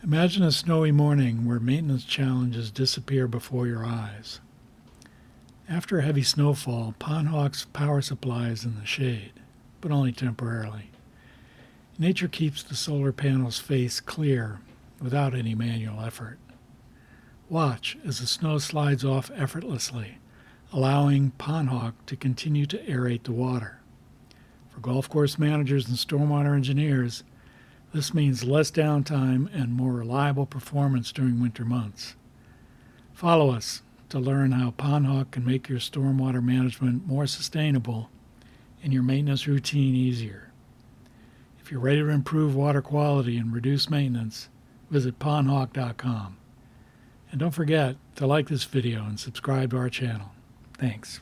Imagine a snowy morning where maintenance challenges disappear before your eyes. After a heavy snowfall, PondHawk's power supply is in the shade, but only temporarily. Nature keeps the solar panel's face clear without any manual effort. Watch as the snow slides off effortlessly, allowing PondHawk to continue to aerate the water. For golf course managers and stormwater engineers, this means less downtime and more reliable performance during winter months. Follow us to learn how PondHawk can make your stormwater management more sustainable and your maintenance routine easier. If you're ready to improve water quality and reduce maintenance, visit pondhawk.com. And don't forget to like this video and subscribe to our channel. Thanks.